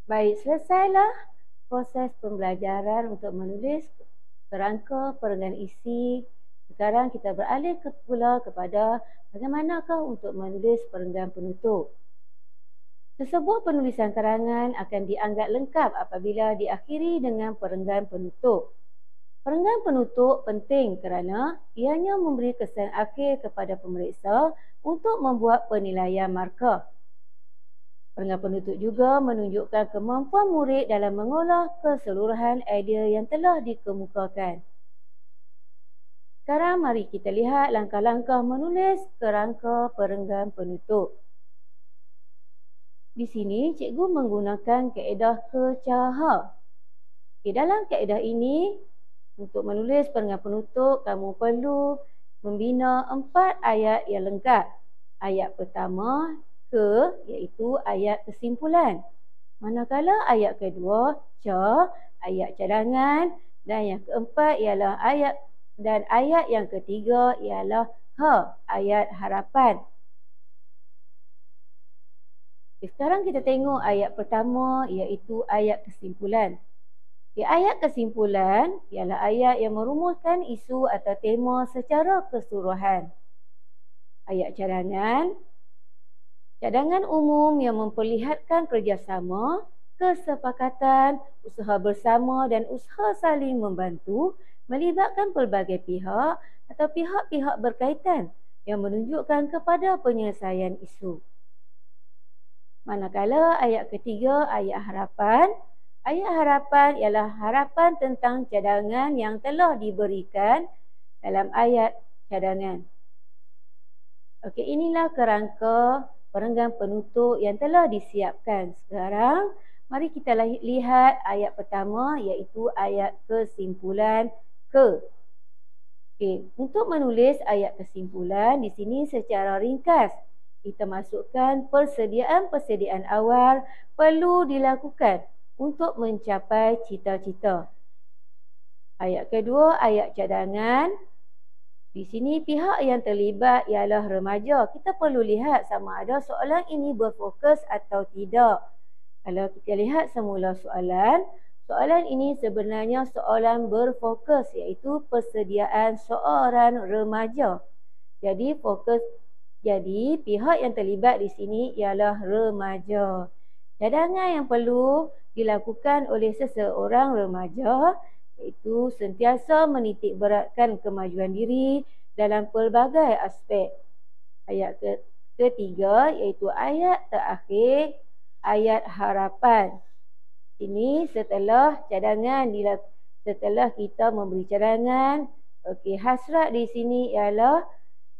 Baik, selesailah proses pembelajaran untuk menulis kerangka perenggan isi. Sekarang kita beralih pula kepada bagaimanakah untuk menulis perenggan penutup. Sesebuah penulisan karangan akan dianggap lengkap apabila diakhiri dengan perenggan penutup. Perenggan penutup penting kerana ianya memberi kesan akhir kepada pemeriksa untuk membuat penilaian markah. Perenggan penutup juga menunjukkan kemampuan murid dalam mengolah keseluruhan idea yang telah dikemukakan. Sekarang mari kita lihat langkah-langkah menulis kerangka perenggan penutup. Di sini cikgu menggunakan kaedah kecaha. Dalam kaedah ini, untuk menulis perenggan penutup, kamu perlu membina 4 ayat yang lengkap. Ayat pertama, iaitu ayat kesimpulan. Manakala ayat kedua, ayat cadangan. Dan yang keempat ialah ayat yang ketiga ialah ayat harapan. Sekarang kita tengok ayat pertama iaitu ayat kesimpulan. Ayat kesimpulan ialah ayat yang merumuskan isu atau tema secara keseluruhan. Ayat cadangan umum yang memperlihatkan kerjasama, kesepakatan, usaha bersama dan usaha saling membantu melibatkan pelbagai pihak atau pihak-pihak berkaitan yang menunjukkan kepada penyelesaian isu. Manakala ayat ketiga, ayat harapan. Ayat harapan ialah harapan tentang cadangan yang telah diberikan dalam ayat cadangan. Okey, inilah kerangka perenggan penutup yang telah disiapkan. Sekarang, mari kita lihat ayat pertama iaitu ayat kesimpulan Okey, untuk menulis ayat kesimpulan di sini secara ringkas, kita masukkan persediaan awal perlu dilakukan untuk mencapai cita-cita. Ayat kedua, ayat cadangan. Di sini pihak yang terlibat ialah remaja. Kita perlu lihat sama ada soalan ini berfokus atau tidak. Kalau kita lihat semula soalan ini sebenarnya soalan berfokus iaitu persediaan seorang remaja. Jadi pihak yang terlibat di sini ialah remaja. Cadangan yang perlu dilakukan oleh seseorang remaja iaitu sentiasa menitik beratkan kemajuan diri dalam pelbagai aspek. Ayat ketiga iaitu ayat terakhir, ayat harapan. Ini setelah kita memberi cadangan, hasrat di sini ialah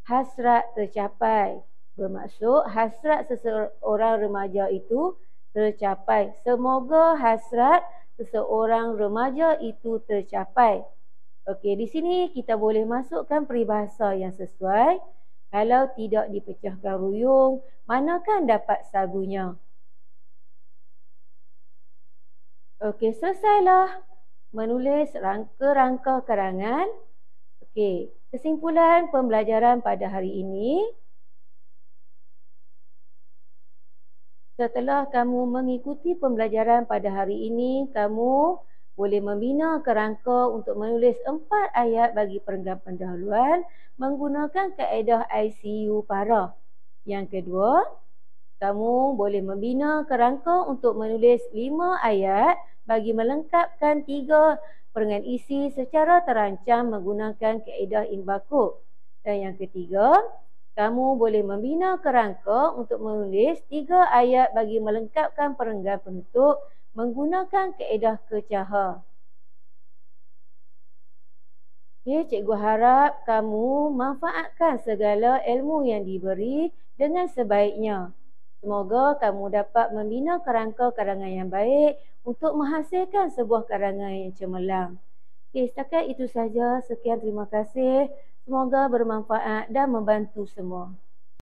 hasrat tercapai. Bermaksud hasrat seseorang remaja itu tercapai. Semoga hasrat seseorang remaja itu tercapai. Di sini kita boleh masukkan peribahasa yang sesuai. Kalau tidak dipecahkan ruyung, manakan dapat sagunya. Selesailah menulis rangka karangan. Kesimpulan pembelajaran pada hari ini. Setelah kamu mengikuti pembelajaran pada hari ini, kamu boleh membina kerangka untuk menulis 4 ayat bagi perenggan pendahuluan menggunakan kaedah ICU PARA. Yang kedua, kamu boleh membina kerangka untuk menulis 5 ayat bagi melengkapkan 3 perenggan isi secara terancam menggunakan kaedah Inbakuk. Dan yang ketiga, kamu boleh membina kerangka untuk menulis 3 ayat bagi melengkapkan perenggan penutup menggunakan kaedah kecaha. Cikgu harap kamu manfaatkan segala ilmu yang diberi dengan sebaiknya. Semoga kamu dapat membina kerangka karangan yang baik untuk menghasilkan sebuah karangan yang cemerlang. Setakat itu saja. Sekian, terima kasih. Semoga bermanfaat dan membantu semua.